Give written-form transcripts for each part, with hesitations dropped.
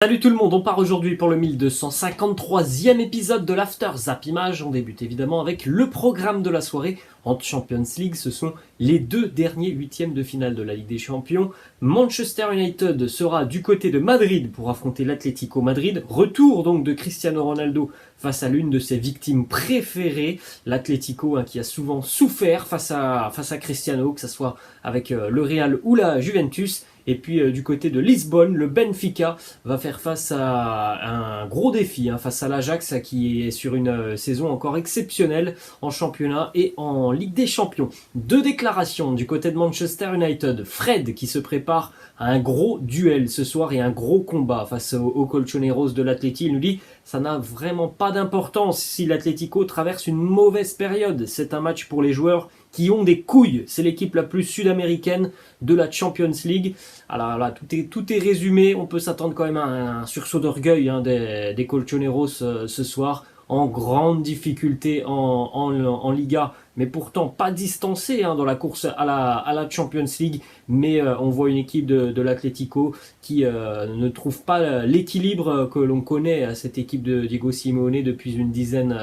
Salut tout le monde, on part aujourd'hui pour le 1253e épisode de l'After Zap Image. On débute évidemment avec le programme de la soirée en Champions League. Ce sont les deux derniers huitièmes de finale de la Ligue des Champions. Manchester United sera du côté de Madrid pour affronter l'Atlético Madrid. Retour donc de Cristiano Ronaldo face à l'une de ses victimes préférées, l'Atlético, qui a souvent souffert face à Cristiano, que ce soit avec le Real ou la Juventus. Et puis du côté de Lisbonne, le Benfica va faire face à un gros défi, face à l'Ajax qui est sur une saison encore exceptionnelle en championnat et en Ligue des Champions. Deux déclarations du côté de Manchester United. Fred qui se prépare à un gros duel ce soir et un gros combat face aux Colchoneros de l'Atleti. Il nous dit ça n'a vraiment pas d'importance si l'Atlético traverse une mauvaise période. C'est un match pour les joueurs qui ont des couilles. C'est l'équipe la plus sud-américaine de la Champions League. Alors là, tout est résumé. On peut s'attendre quand même à un sursaut d'orgueil des Colchoneros ce soir. En grande difficulté en Liga, mais pourtant pas distancé dans la course à la Champions League. Mais on voit une équipe de l'Atlético qui ne trouve pas l'équilibre que l'on connaît à cette équipe de Diego Simeone depuis une dizaine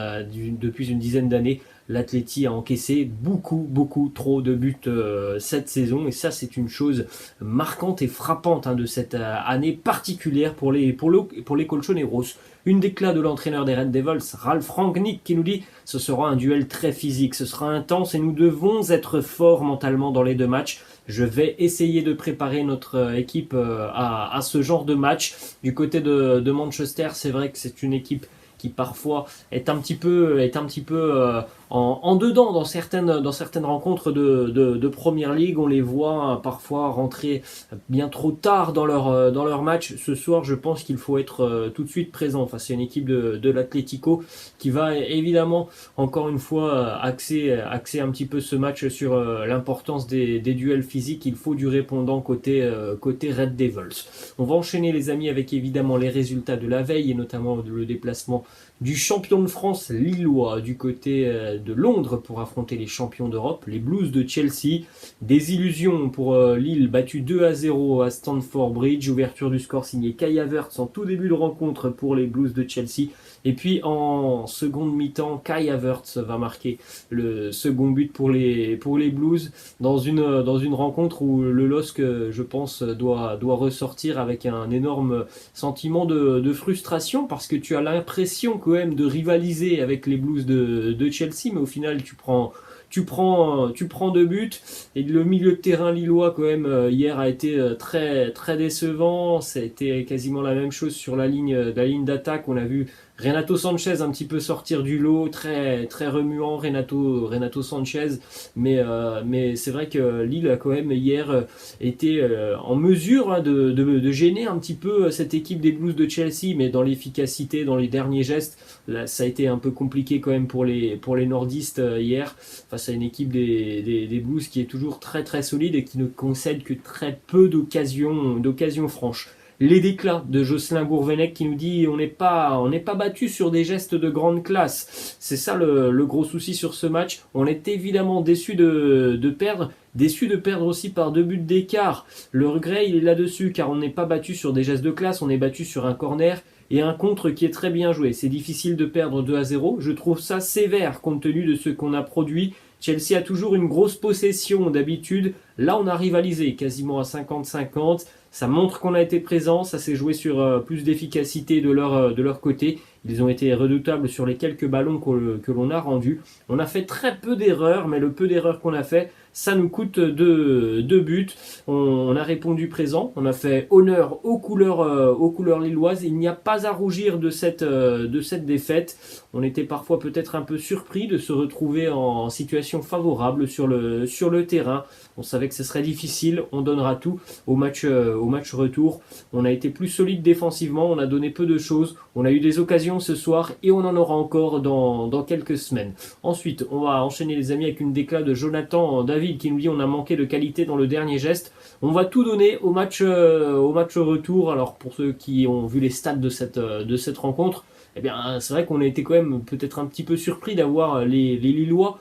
d'années. L'Atleti a encaissé beaucoup trop de buts cette saison, et ça c'est une chose marquante et frappante de cette année particulière pour les Colchoneros. Une déclat de l'entraîneur des Red Devils, Ralf Rangnick, qui nous dit ce sera un duel très physique, ce sera intense et nous devons être forts mentalement dans les deux matchs. Je vais essayer de préparer notre équipe à ce genre de match. Du côté de Manchester, c'est vrai que c'est une équipe qui parfois est un petit peu en dedans dans certaines rencontres de Première Ligue. On les voit parfois rentrer bien trop tard dans leur match. Ce soir, je pense qu'il faut être tout de suite présent face à une équipe de l'Atlético qui va évidemment encore une fois axer un petit peu ce match sur l'importance des duels physiques. Il faut du répondant côté Red Devils. On va enchaîner les amis avec évidemment les résultats de la veille et notamment le déplacement du champion de France lillois du côté de Londres pour affronter les champions d'Europe, les Blues de Chelsea. Des illusions pour Lille, battu 2-0 à Stamford Bridge. Ouverture du score signé Kai Havertz en tout début de rencontre pour les Blues de Chelsea. Et puis en seconde mi-temps, Kai Havertz va marquer le second but pour les Blues dans une rencontre où le LOSC, je pense, doit ressortir avec un énorme sentiment de frustration, parce que tu as l'impression quand même de rivaliser avec les Blues de Chelsea, mais au final tu prends deux buts. Et le milieu de terrain lillois quand même hier a été très décevant. Ça a été quasiment la même chose sur la ligne d'attaque. On a vu Renato Sanchez un petit peu sortir du lot, très remuant Renato Sanchez, mais c'est vrai que Lille a quand même hier été en mesure de gêner un petit peu cette équipe des Blues de Chelsea, mais dans l'efficacité, dans les derniers gestes, là, ça a été un peu compliqué quand même pour les nordistes hier, face à une équipe des Blues qui est toujours très solide et qui ne concède que très peu d'occasions franches. Les déclats de Jocelyn Gourvenec qui nous dit on n'est pas battu sur des gestes de grande classe. C'est ça le gros souci sur ce match. On est évidemment déçu de perdre aussi par 2 buts d'écart. Le regret il est là-dessus, car on n'est pas battu sur des gestes de classe, on est battu sur un corner et un contre qui est très bien joué. C'est difficile de perdre 2-0. Je trouve ça sévère compte tenu de ce qu'on a produit. Chelsea a toujours une grosse possession d'habitude. Là, on a rivalisé quasiment à 50-50. Ça montre qu'on a été présent. Ça s'est joué sur plus d'efficacité de leur côté. Ils ont été redoutables sur les quelques ballons que l'on a rendus. On a fait très peu d'erreurs, mais le peu d'erreurs qu'on a fait, ça nous coûte deux buts. On a répondu présent. On a fait honneur aux couleurs lilloises. Il n'y a pas à rougir de cette défaite. On était parfois peut-être un peu surpris de se retrouver en situation favorable sur le terrain. On savait que ce serait difficile. On donnera tout au match retour. On a été plus solide défensivement. On a donné peu de choses. On a eu des occasions ce soir et on en aura encore dans quelques semaines. Ensuite, on va enchaîner les amis avec une déclat de Jonathan David qui nous dit on a manqué de qualité dans le dernier geste. On va tout donner au match retour. Alors pour ceux qui ont vu les stats de cette rencontre, eh bien c'est vrai qu'on a été quand même peut-être un petit peu surpris d'avoir les Lillois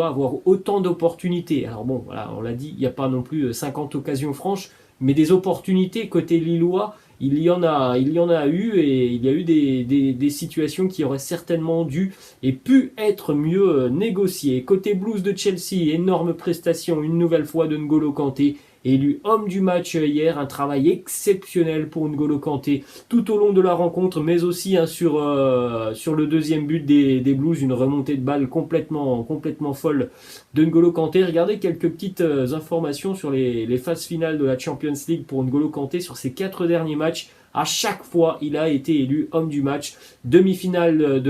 avoir autant d'opportunités. Alors bon, voilà, on l'a dit, il n'y a pas non plus 50 occasions franches, mais des opportunités côté lillois, il y en a eu, et il y a eu des situations qui auraient certainement dû et pu être mieux négociées. Côté Blues de Chelsea, énorme prestation une nouvelle fois de N'Golo Kanté, élu homme du match hier, un travail exceptionnel pour N'Golo Kanté tout au long de la rencontre, mais aussi sur le deuxième but des Blues, une remontée de balle complètement folle de N'Golo Kanté. Regardez quelques petites informations sur les phases finales de la Champions League pour N'Golo Kanté sur ses 4 derniers matchs. À chaque fois, il a été élu homme du match. Demi-finale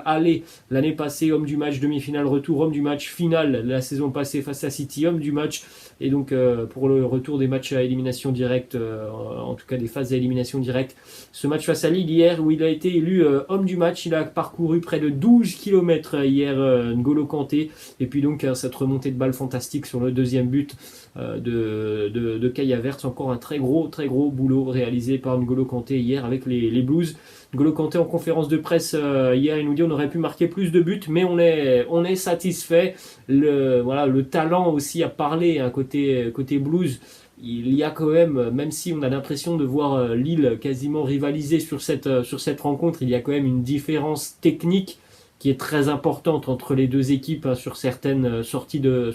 aller l'année passée, homme du match. Demi-finale retour, homme du match. Finale la saison passée face à City, homme du match. Et donc pour le retour des matchs à élimination directe, en tout cas des phases à élimination directe, ce match face à Lille hier où il a été élu homme du match, il a parcouru près de 12 km hier, N'Golo Kanté, et puis donc cette remontée de balle fantastique sur le deuxième but de Kai Havertz, encore un très gros boulot réalisé par N'Golo Kanté hier avec les Blues. N'Golo Kanté en conférence de presse hier, il nous dit on aurait pu marquer plus de buts, mais on est satisfait. Le talent aussi a parlé, hein, côté Blues. Il y a quand même si on a l'impression de voir Lille quasiment rivaliser sur cette rencontre, il y a quand même une différence technique qui est très importante entre les deux équipes, hein, sur certaines sorties de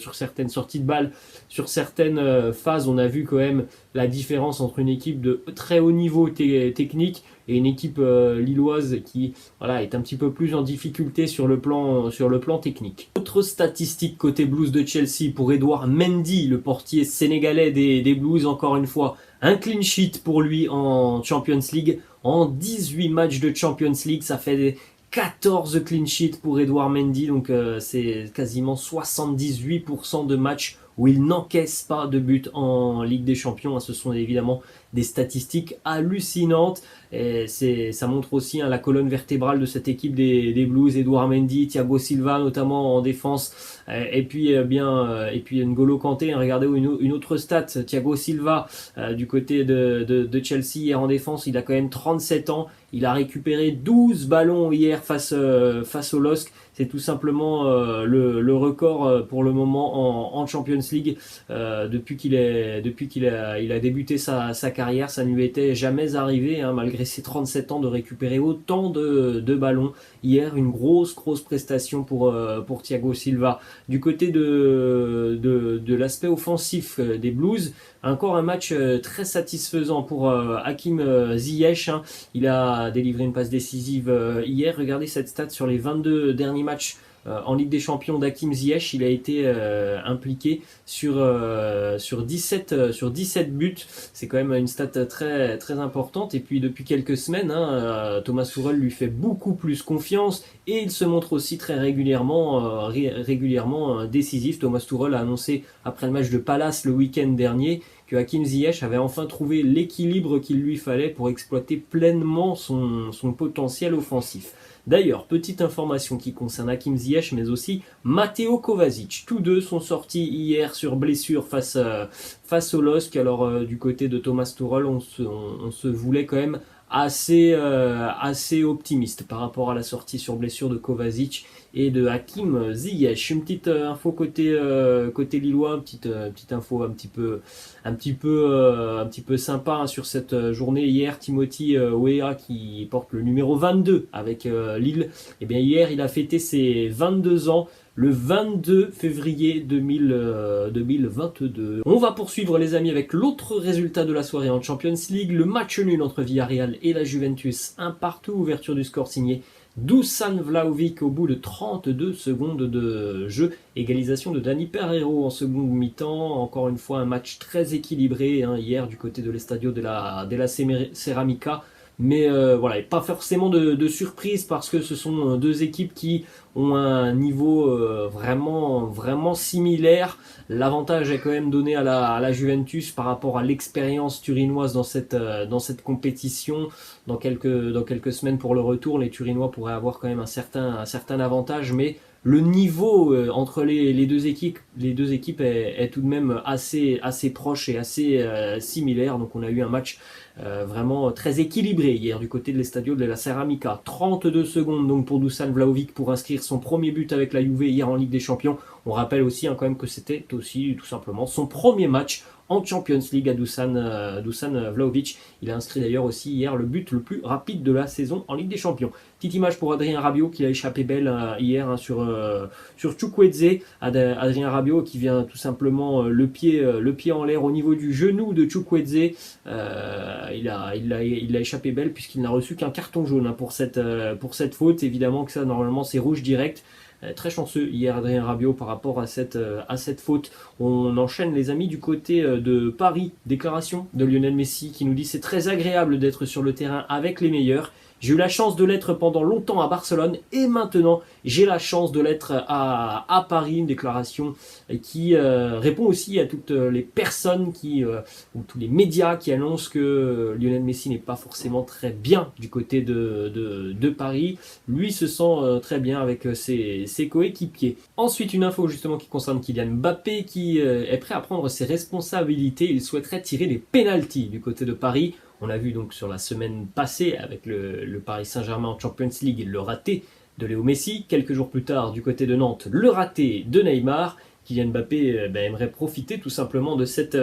balles, sur certaines phases. On a vu quand même la différence entre une équipe de très haut niveau technique et une équipe lilloise qui est un petit peu plus en difficulté sur le plan technique. Autre statistique côté Blues de Chelsea pour Edouard Mendy, le portier sénégalais des Blues, encore une fois, un clean sheet pour lui en Champions League. En 18 matchs de Champions League, ça fait 14 clean sheets pour Edouard Mendy, donc c'est quasiment 78% de matchs où il n'encaisse pas de but en Ligue des Champions. Ce sont évidemment des statistiques hallucinantes. Et ça montre aussi, hein, la colonne vertébrale de cette équipe des Blues, Edouard Mendy, Thiago Silva notamment en défense, et puis N'Golo Kanté. Regardez une autre stat, Thiago Silva du côté de Chelsea hier en défense, il a quand même 37 ans. Il a récupéré 12 ballons hier face au LOSC. C'est tout simplement le record pour le moment en Champions League depuis qu'il a débuté sa carrière. Ça ne lui était jamais arrivé, hein, malgré ses 37 ans, de récupérer autant de ballons. Hier, une grosse prestation pour Thiago Silva. Du côté de l'aspect offensif des Blues, encore un match très satisfaisant pour Hakim Ziyech, hein. Il a délivré une passe décisive hier. Regardez cette stat sur les 22 derniers matchs en Ligue des Champions d'Hakim Ziyech. Il a été impliqué sur 17 buts. C'est quand même une stat très importante. Et puis depuis quelques semaines, hein, Thomas Tuchel lui fait beaucoup plus confiance et il se montre aussi très régulièrement décisif. Thomas Tuchel a annoncé après le match de Palace le week-end dernier que Hakim Ziyech avait enfin trouvé l'équilibre qu'il lui fallait pour exploiter pleinement son potentiel offensif. D'ailleurs, petite information qui concerne Hakim Ziyech, mais aussi Mateo Kovacic. Tous deux sont sortis hier sur blessure face au LOSC. Alors du côté de Thomas Tuchel, on se voulait quand même assez optimiste par rapport à la sortie sur blessure de Kovacic et de Hakim Ziyech. Une petite info côté lillois, petite info un petit peu sympa, hein, sur cette journée hier. Timothy Weah, qui porte le numéro 22 avec Lille, et bien hier il a fêté ses 22 ans le 22 février 2022. On va poursuivre, les amis, avec l'autre résultat de la soirée en Champions League, le match nul entre Villarreal et la Juventus, un partout, ouverture du score signé Dusan Vlahovic au bout de 32 secondes de jeu, égalisation de Dani Pereiro en seconde mi-temps. Encore une fois un match très équilibré, hein, hier du côté de l'Estadio de la Ceramica. Mais pas forcément de surprise, parce que ce sont deux équipes qui ont un niveau vraiment similaire. L'avantage est quand même donné à la Juventus par rapport à l'expérience turinoise dans cette compétition. Dans quelques semaines pour le retour, les Turinois pourraient avoir quand même un certain avantage, mais le niveau entre les deux équipes est tout de même assez proche et assez similaire. Donc on a eu un match vraiment très équilibré hier du côté de l'Estadio de la Ceramica. 32 secondes donc pour Dusan Vlahovic pour inscrire son premier but avec la Juve hier en Ligue des Champions. On rappelle aussi quand même que c'était aussi tout simplement son premier match en Champions League à Dusan Vlahovic. Il a inscrit d'ailleurs aussi hier le but le plus rapide de la saison en Ligue des Champions. Petite image pour Adrien Rabiot qui a échappé belle hier sur Chukwueze. Adrien Rabiot qui vient tout simplement le pied en l'air au niveau du genou de Chukwueze. Il a échappé belle puisqu'il n'a reçu qu'un carton jaune pour cette faute. Évidemment que ça normalement c'est rouge direct. Très chanceux hier Adrien Rabiot par rapport à cette faute. On enchaîne les amis du côté de Paris. Déclaration de Lionel Messi qui nous dit c'est très agréable d'être sur le terrain avec les meilleurs. J'ai eu la chance de l'être pendant longtemps à Barcelone et maintenant j'ai la chance de l'être à Paris. Une déclaration qui répond aussi à toutes les personnes ou tous les médias qui annoncent que Lionel Messi n'est pas forcément très bien du côté de Paris. Lui se sent très bien avec ses coéquipiers. Ensuite, une info justement qui concerne Kylian Mbappé qui est prêt à prendre ses responsabilités. Il souhaiterait tirer les pénaltys du côté de Paris. On l'a vu donc sur la semaine passée avec le Paris Saint-Germain en Champions League, le raté de Léo Messi. Quelques jours plus tard, du côté de Nantes, le raté de Neymar. Kylian Mbappé aimerait profiter tout simplement de cette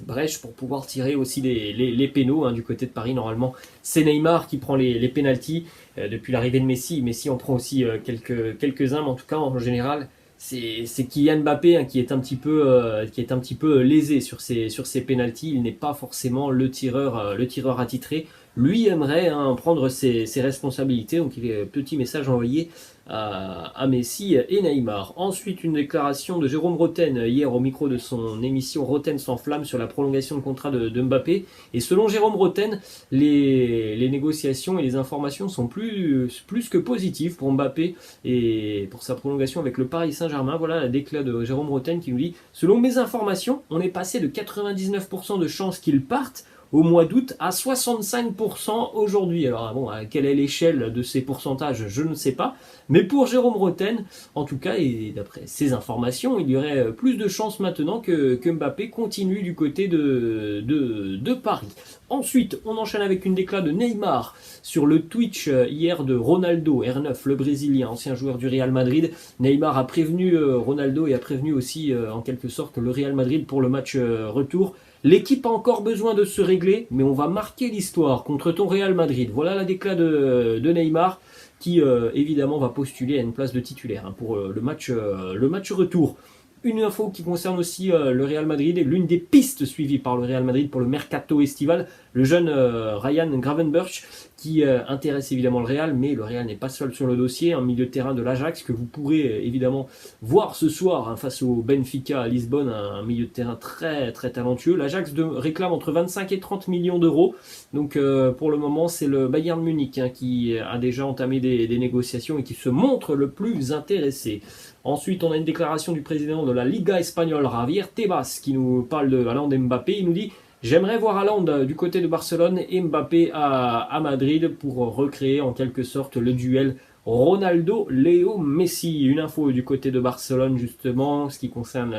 brèche pour pouvoir tirer aussi les pénaux. Du côté de Paris, normalement, c'est Neymar qui prend les pénaltys. Depuis l'arrivée de Messi, Messi en prend aussi quelques-uns, mais en tout cas, en général, c'est Kylian Mbappé qui est un petit peu lésé sur ses pénaltys. Il n'est pas forcément le tireur attitré. Lui aimerait prendre ses responsabilités. Donc il est petit message envoyé à Messi et Neymar. Ensuite, une déclaration de Jérôme Rotten hier au micro de son émission Rotten sans flamme sur la prolongation de contrat de Mbappé. Et selon Jérôme Rotten, les négociations et les informations sont plus que positives pour Mbappé et pour sa prolongation avec le Paris Saint-Germain. Voilà la déclaration de Jérôme Rotten qui nous dit « Selon mes informations, on est passé de 99% de chances qu'il parte au mois d'août à 65% aujourd'hui. » Alors bon, quelle est l'échelle de ces pourcentages, je ne sais pas. Mais pour Jérôme Rotten, en tout cas, et d'après ses informations, il y aurait plus de chances maintenant que Mbappé continue du côté de Paris. Ensuite, on enchaîne avec une déclaration de Neymar sur le Twitch hier de Ronaldo, R9, le Brésilien, ancien joueur du Real Madrid. Neymar a prévenu Ronaldo et a prévenu aussi en quelque sorte le Real Madrid pour le match retour. L'équipe a encore besoin de se régler, mais on va marquer l'histoire contre ton Real Madrid. Voilà la déclaration de Neymar qui évidemment va postuler à une place de titulaire pour le match retour. Une info qui concerne aussi le Real Madrid et l'une des pistes suivies par le Real Madrid pour le mercato estival, le jeune Ryan Gravenberch qui intéresse évidemment le Real, mais le Real n'est pas seul sur le dossier. Un milieu de terrain de l'Ajax que vous pourrez évidemment voir ce soir face au Benfica à Lisbonne, un milieu de terrain très très talentueux. L'Ajax réclame entre 25 et 30 millions d'euros. Donc pour le moment, c'est le Bayern Munich qui a déjà entamé des négociations et qui se montre le plus intéressé. Ensuite, on a une déclaration du président de la Liga espagnole, Javier Tebas, qui nous parle de Haaland et Mbappé. Il nous dit « J'aimerais voir Haaland du côté de Barcelone et Mbappé à Madrid pour recréer en quelque sorte le duel Ronaldo-Léo Messi ». Une info du côté de Barcelone justement, ce qui concerne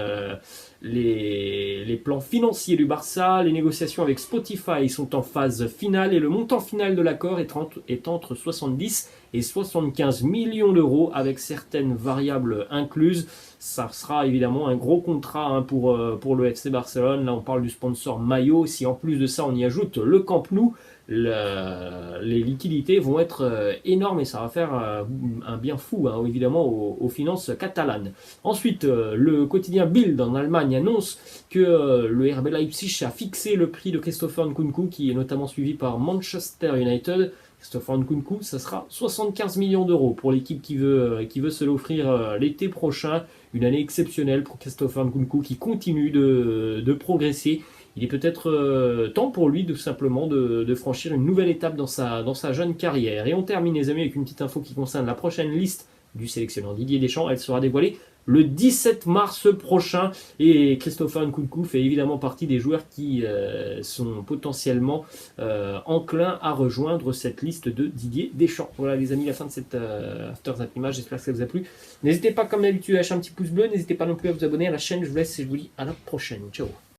les plans financiers du Barça. Les négociations avec Spotify sont en phase finale et le montant final de l'accord est entre 70 et 75 millions d'euros avec certaines variables incluses. Ça sera évidemment un gros contrat pour le FC Barcelone. Là on parle du sponsor maillot. Si en plus de ça on y ajoute le Camp Nou, les liquidités vont être énormes et ça va faire un bien fou évidemment aux finances catalanes. Ensuite, le quotidien Bild en Allemagne annonce que le RB Leipzig a fixé le prix de Christopher Nkunku qui est notamment suivi par Manchester United. Christopher Nkunku, ça sera 75 millions d'euros pour l'équipe qui veut se l'offrir l'été prochain. Une année exceptionnelle pour Christopher Nkunku qui continue de progresser. Il est peut-être temps pour lui simplement de franchir une nouvelle étape dans sa jeune carrière. Et on termine les amis avec une petite info qui concerne la prochaine liste du sélectionneur Didier Deschamps. Elle sera dévoilée le 17 mars prochain et Christopher Nkunku fait évidemment partie des joueurs qui sont potentiellement enclins à rejoindre cette liste de Didier Deschamps. Voilà les amis, la fin de cette After Zap Image, j'espère que ça vous a plu. N'hésitez pas comme d'habitude à lâcher un petit pouce bleu, n'hésitez pas non plus à vous abonner à la chaîne, je vous laisse et je vous dis à la prochaine. Ciao.